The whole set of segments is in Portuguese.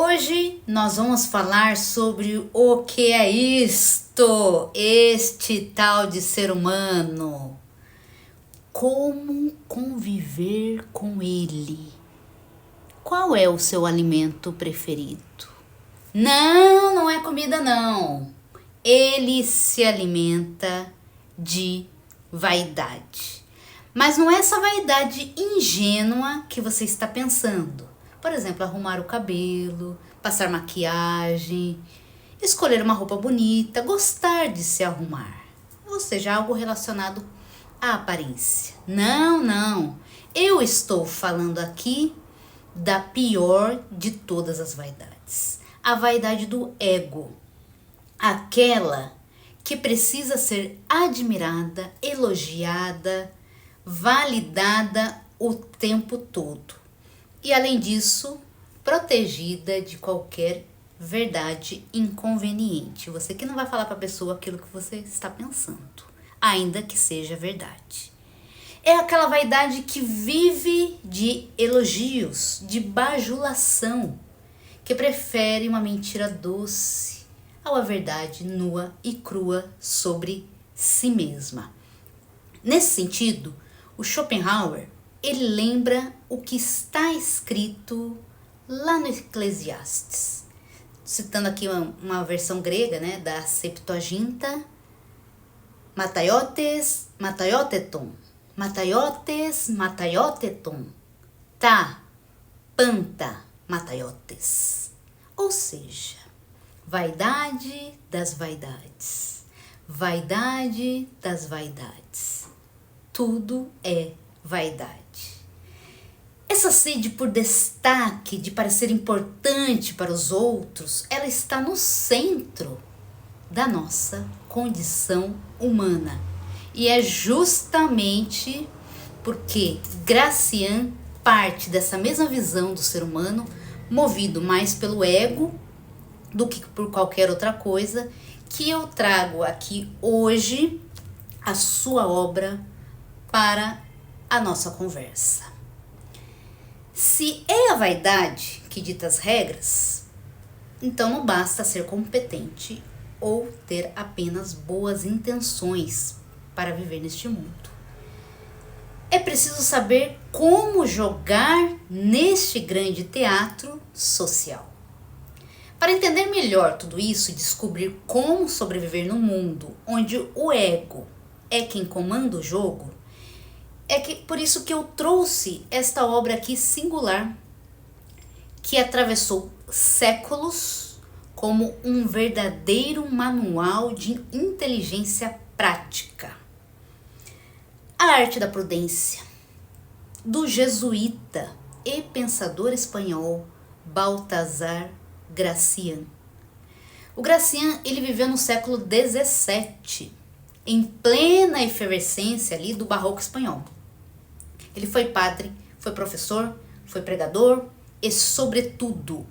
Hoje nós vamos falar sobre o que é este tal de ser humano. Como conviver com ele? Qual é o seu alimento preferido? Não é comida não. Ele se alimenta de vaidade. Mas não é essa vaidade ingênua que você está pensando. Por exemplo, arrumar o cabelo, passar maquiagem, escolher uma roupa bonita, gostar de se arrumar. Ou seja, algo relacionado à aparência. Não. Eu estou falando aqui da pior de todas as vaidades. A vaidade do ego. Aquela que precisa ser admirada, elogiada, validada o tempo todo. E além disso, protegida de qualquer verdade inconveniente. Você que não vai falar para a pessoa aquilo que você está pensando, ainda que seja verdade. É aquela vaidade que vive de elogios, de bajulação, que prefere uma mentira doce a verdade nua e crua sobre si mesma. Nesse sentido, o Schopenhauer, ele lembra o que está escrito lá no Eclesiastes. Citando aqui uma versão grega, né, da Septuaginta. Mataiotes, mataioteton, ta, panta, mataiotes. Ou seja, vaidade das vaidades. Vaidade das vaidades. Tudo é vaidade. Essa sede por destaque, de parecer importante para os outros, ela está no centro da nossa condição humana. E é justamente porque Gracian parte dessa mesma visão do ser humano, movido mais pelo ego do que por qualquer outra coisa, que eu trago aqui hoje a sua obra para a nossa conversa. Se é a vaidade que dita as regras, então não basta ser competente ou ter apenas boas intenções para viver neste mundo. É preciso saber como jogar neste grande teatro social. Para entender melhor tudo isso e descobrir como sobreviver num mundo onde o ego é quem comanda o jogo, por isso que eu trouxe esta obra aqui singular, que atravessou séculos como um verdadeiro manual de inteligência prática. A Arte da Prudência, do jesuíta e pensador espanhol Baltasar Gracian. O Gracian, ele viveu no século XVII, em plena efervescência ali do barroco espanhol. Ele foi padre, foi professor, foi pregador e, sobretudo,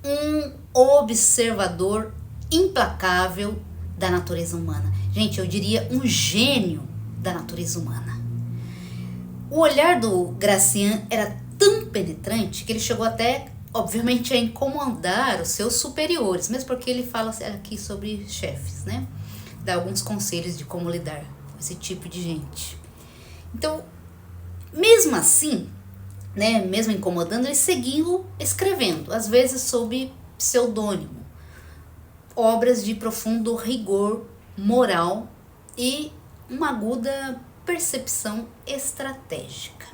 um observador implacável da natureza humana. Gente, eu diria um gênio da natureza humana. O olhar do Gracian era tão penetrante que ele chegou até, obviamente, a incomodar os seus superiores, mesmo porque ele fala aqui sobre chefes, né? Dá alguns conselhos de como lidar com esse tipo de gente. Então, mesmo assim, né, mesmo incomodando, ele seguiu escrevendo, às vezes sob pseudônimo, obras de profundo rigor moral e uma aguda percepção estratégica.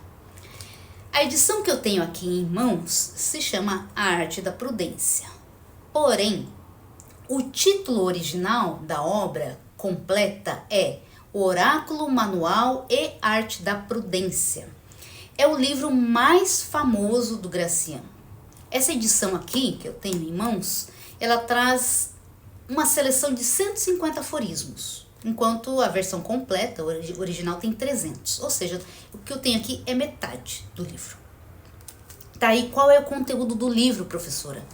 A edição que eu tenho aqui em mãos se chama A Arte da Prudência. Porém, o título original da obra completa é O Oráculo, Manual e Arte da Prudência. É o livro mais famoso do Gracian. Essa edição aqui, que eu tenho em mãos, ela traz uma seleção de 150 aforismos, enquanto a versão completa, o original, tem 300. Ou seja, o que eu tenho aqui é metade do livro. Tá, e qual é o conteúdo do livro, professora?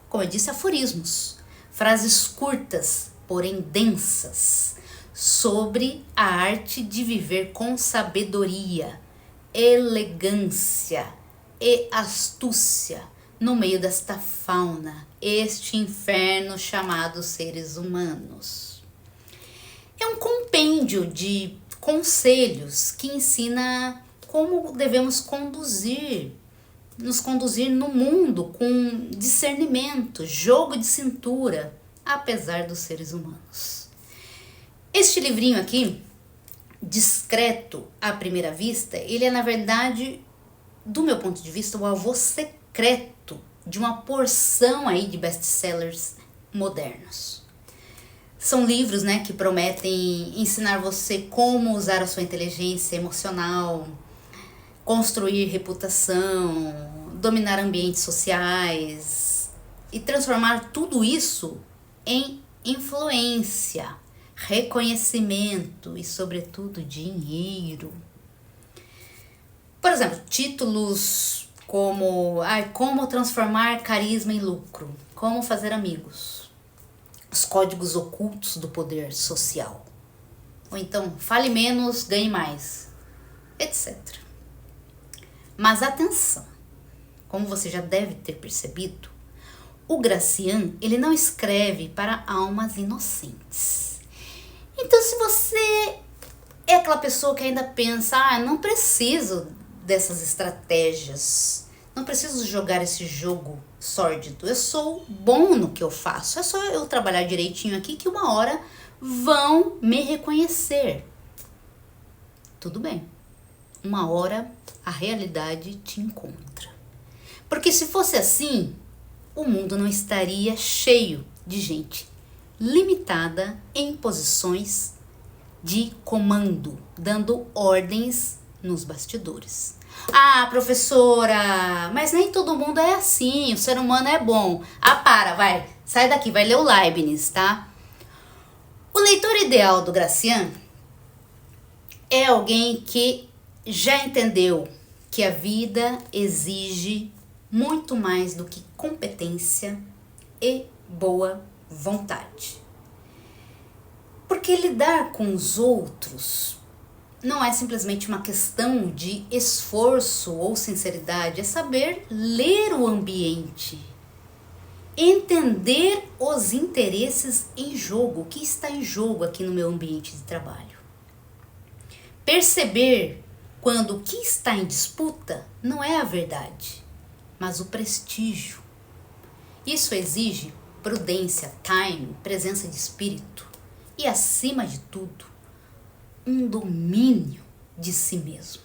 Como eu disse, aforismos. Frases curtas, porém densas, sobre a arte de viver com sabedoria, elegância e astúcia no meio desta fauna, este inferno chamado seres humanos. É um compêndio de conselhos que ensina como devemos nos conduzir no mundo com discernimento, jogo de cintura, apesar dos seres humanos. Este livrinho aqui, discreto à primeira vista, ele é, na verdade, do meu ponto de vista, o avô secreto de uma porção aí de best-sellers modernos. São livros, né, que prometem ensinar você como usar a sua inteligência emocional, construir reputação, dominar ambientes sociais e transformar tudo isso em influência, reconhecimento e, sobretudo, dinheiro. Por exemplo, títulos como como transformar carisma em lucro, como fazer amigos, os códigos ocultos do poder social, ou então fale menos, ganhe mais, etc. Mas atenção, como você já deve ter percebido, o Gracian, ele não escreve para almas inocentes. Então, se você é aquela pessoa que ainda pensa, não preciso dessas estratégias, não preciso jogar esse jogo sórdido, eu sou bom no que eu faço, é só eu trabalhar direitinho aqui que uma hora vão me reconhecer. Tudo bem, uma hora a realidade te encontra. Porque se fosse assim, o mundo não estaria cheio de gente limitada em posições de comando, dando ordens nos bastidores. Professora, mas nem todo mundo é assim, o ser humano é bom. Vai, sai daqui, vai ler o Leibniz, tá? O leitor ideal do Gracian é alguém que já entendeu que a vida exige muito mais do que competência e boa vontade. Porque lidar com os outros não é simplesmente uma questão de esforço ou sinceridade, é saber ler o ambiente, entender os interesses em jogo, o que está em jogo aqui no meu ambiente de trabalho. Perceber quando o que está em disputa não é a verdade, mas o prestígio. Isso exige prudência, time, presença de espírito e, acima de tudo, um domínio de si mesmo.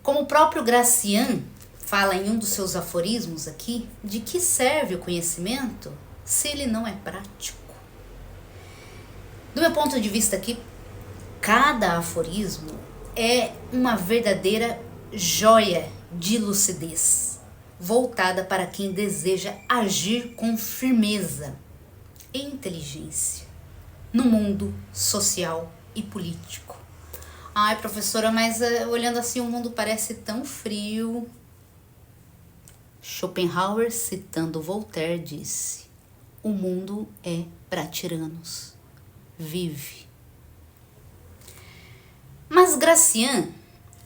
Como o próprio Gracian fala em um dos seus aforismos aqui, de que serve o conhecimento se ele não é prático? Do meu ponto de vista aqui, cada aforismo é uma verdadeira joia de lucidez, voltada para quem deseja agir com firmeza e inteligência no mundo social e político. Professora, mas olhando assim o mundo parece tão frio. Schopenhauer, citando Voltaire, disse: o mundo é para tiranos. Vive. Mas Gracian,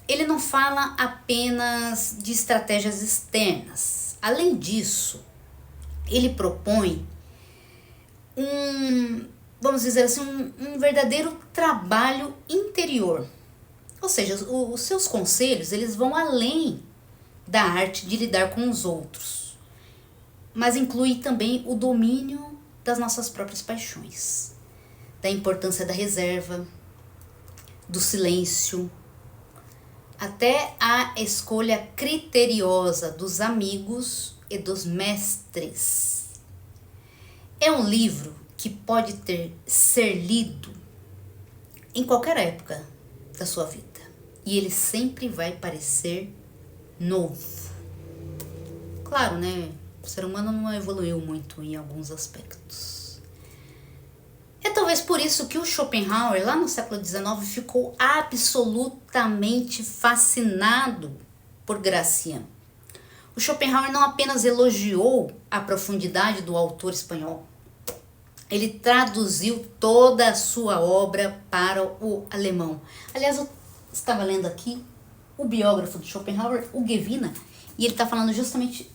ele não fala apenas de estratégias externas. Além disso, ele propõe vamos dizer assim, um verdadeiro trabalho interior. Ou seja, os seus conselhos, eles vão além da arte de lidar com os outros, mas inclui também o domínio das nossas próprias paixões, da importância da reserva, do silêncio, até a escolha criteriosa dos amigos e dos mestres. É um livro que pode ser lido em qualquer época da sua vida. E ele sempre vai parecer novo. Claro, né? O ser humano não evoluiu muito em alguns aspectos. É talvez por isso que o Schopenhauer, lá no século XIX, ficou absolutamente fascinado por Gracian. O Schopenhauer não apenas elogiou a profundidade do autor espanhol, ele traduziu toda a sua obra para o alemão. Aliás, eu estava lendo aqui o biógrafo de Schopenhauer, o Gevina, E ele está falando justamente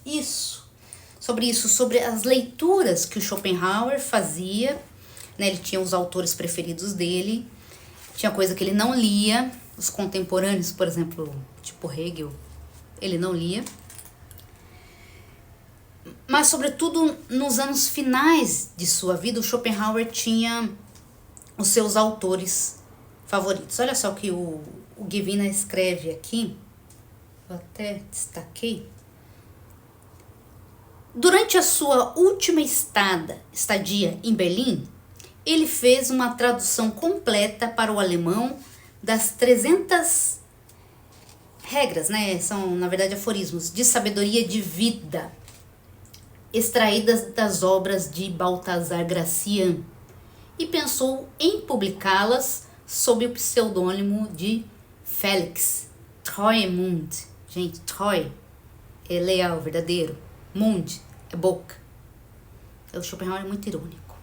sobre as leituras que o Schopenhauer fazia, né? Ele tinha os autores preferidos dele, tinha coisa que ele não lia, os contemporâneos, por exemplo, tipo Hegel, ele não lia. Mas, sobretudo, nos anos finais de sua vida, o Schopenhauer tinha os seus autores favoritos. Olha só o que o Givina escreve aqui, eu até destaquei. Durante a sua última estadia em Berlim, ele fez uma tradução completa para o alemão das 300 regras, né? São, na verdade, aforismos de sabedoria de vida, extraídas das obras de Balthasar Gracian, e pensou em publicá-las sob o pseudônimo de Felix Treuemund. Gente, Treu é leal, verdadeiro. Mund é boca. O Schopenhauer é muito irônico.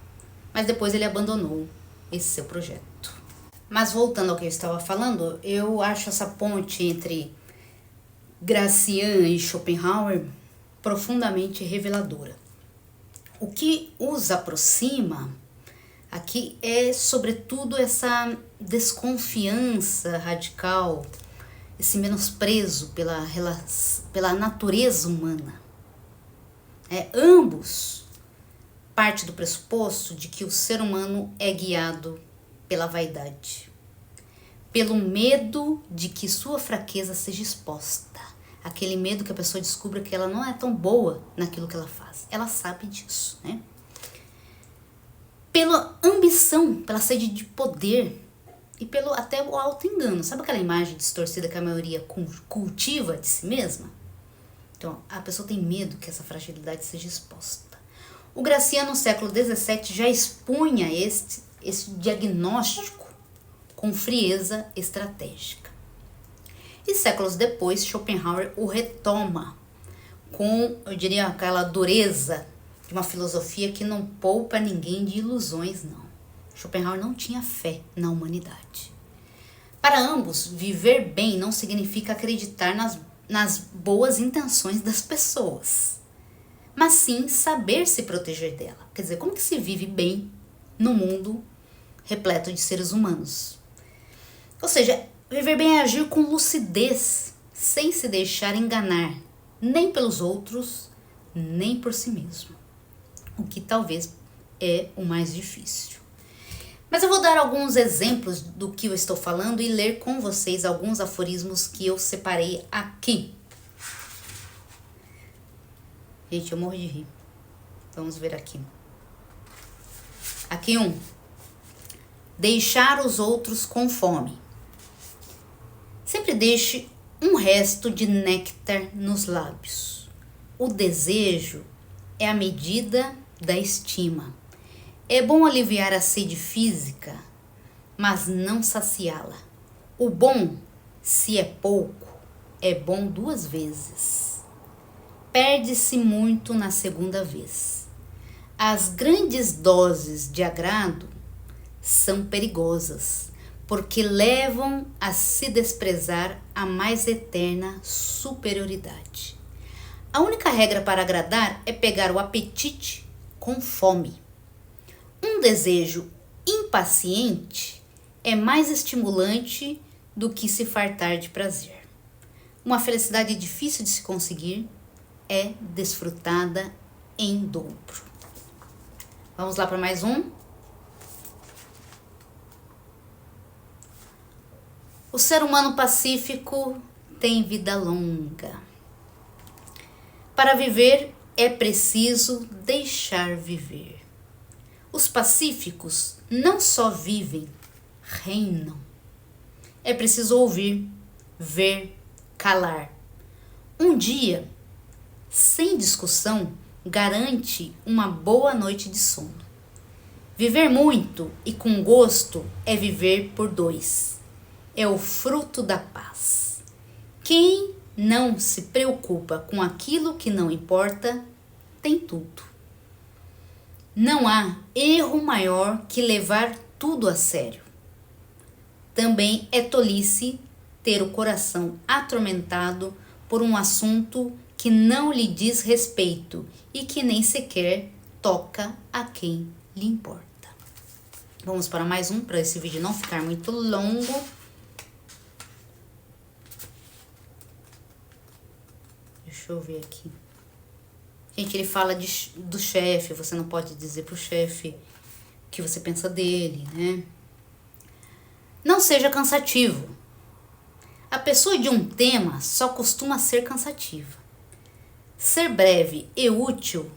Mas depois ele abandonou esse seu projeto. Mas voltando ao que eu estava falando, eu acho essa ponte entre Gracian e Schopenhauer profundamente reveladora. O que os aproxima aqui é, sobretudo, essa desconfiança radical, esse menosprezo pela natureza humana. Ambos partem do pressuposto de que o ser humano é guiado pela vaidade, pelo medo de que sua fraqueza seja exposta, aquele medo que a pessoa descubra que ela não é tão boa naquilo que ela faz. Ela sabe disso, né? Pela ambição, pela sede de poder e pelo até o auto-engano. Sabe aquela imagem distorcida que a maioria cultiva de si mesma? Então, a pessoa tem medo que essa fragilidade seja exposta. O Gracian, no século XVII, já expunha esse diagnóstico com frieza estratégica. E séculos depois, Schopenhauer o retoma com, eu diria, aquela dureza de uma filosofia que não poupa ninguém de ilusões, não. Schopenhauer não tinha fé na humanidade. Para ambos, viver bem não significa acreditar nas boas intenções das pessoas, mas sim saber se proteger dela. Quer dizer, como que se vive bem no mundo repleto de seres humanos? Ou seja, viver bem é agir com lucidez, sem se deixar enganar, nem pelos outros, nem por si mesmo. O que talvez é o mais difícil. Mas eu vou dar alguns exemplos do que eu estou falando e ler com vocês alguns aforismos que eu separei aqui. Gente, eu morro de rir. Vamos ver aqui. Aqui um. Deixar os outros com fome. Sempre deixe um resto de néctar nos lábios. O desejo é a medida da estima. É bom aliviar a sede física, mas não saciá-la. O bom, se é pouco, é bom 2 vezes. Perde-se muito na segunda vez. As grandes doses de agrado são perigosas, porque levam a se desprezar a mais eterna superioridade. A única regra para agradar é pegar o apetite com fome. Um desejo impaciente é mais estimulante do que se fartar de prazer. Uma felicidade difícil de se conseguir é desfrutada em dobro. Vamos lá para mais um. O ser humano pacífico tem vida longa. Para viver é preciso deixar viver. Os pacíficos não só vivem, reinam. É preciso ouvir, ver, calar. Um dia, sem discussão, garante uma boa noite de sono. Viver muito e com gosto é viver por 2. É o fruto da paz. Quem não se preocupa com aquilo que não importa, tem tudo. Não há erro maior que levar tudo a sério. Também é tolice ter o coração atormentado por um assunto que não lhe diz respeito e que nem sequer toca a quem lhe importa. Vamos para mais um, para esse vídeo não ficar muito longo. Deixa eu ver aqui. Gente, ele fala do chefe, você não pode dizer pro chefe o que você pensa dele, né? Não seja cansativo. A pessoa de um tema só costuma ser cansativa. Ser breve e útil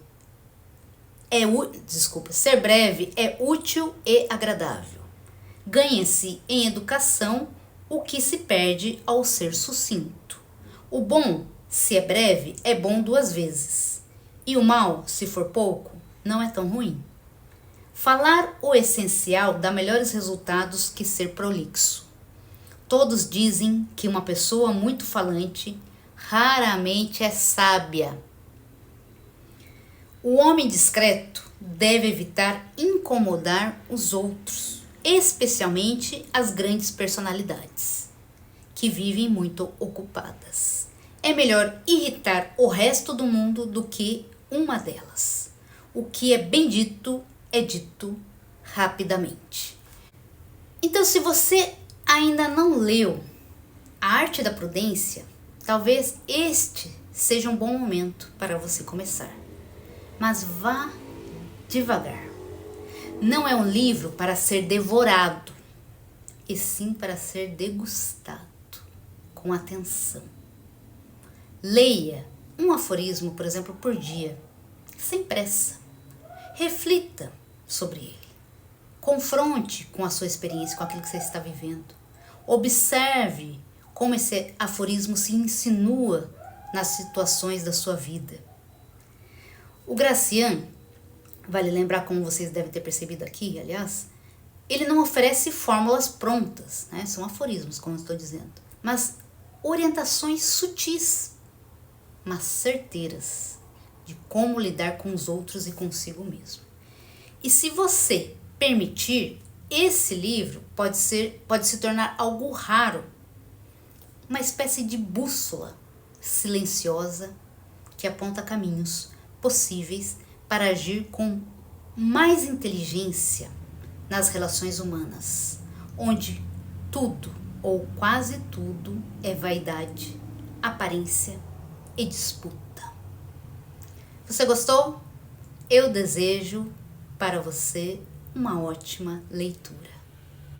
ser breve é útil e agradável. Ganha-se em educação o que se perde ao ser sucinto. O bom, se é breve, é bom 2 vezes. E o mal, se for pouco, não é tão ruim. Falar o essencial dá melhores resultados que ser prolixo. Todos dizem que uma pessoa muito falante raramente é sábia. O homem discreto deve evitar incomodar os outros, especialmente as grandes personalidades, que vivem muito ocupadas. É melhor irritar o resto do mundo do que uma delas. O que é bem dito é dito rapidamente. Então, se você ainda não leu A Arte da Prudência, talvez este seja um bom momento para você começar. Mas vá devagar. Não é um livro para ser devorado, e sim para ser degustado com atenção. Leia um aforismo, por exemplo, por dia, sem pressa. Reflita sobre ele. Confronte com a sua experiência, com aquilo que você está vivendo. Observe como esse aforismo se insinua nas situações da sua vida. O Gracian, vale lembrar, como vocês devem ter percebido aqui, aliás, ele não oferece fórmulas prontas, né? São aforismos, como eu estou dizendo, mas orientações sutis, mas certeiras, de como lidar com os outros e consigo mesmo. E se você permitir, esse livro pode se tornar algo raro, uma espécie de bússola silenciosa que aponta caminhos possíveis para agir com mais inteligência nas relações humanas, onde tudo ou quase tudo é vaidade, aparência e disputa. Você gostou? Eu desejo para você uma ótima leitura.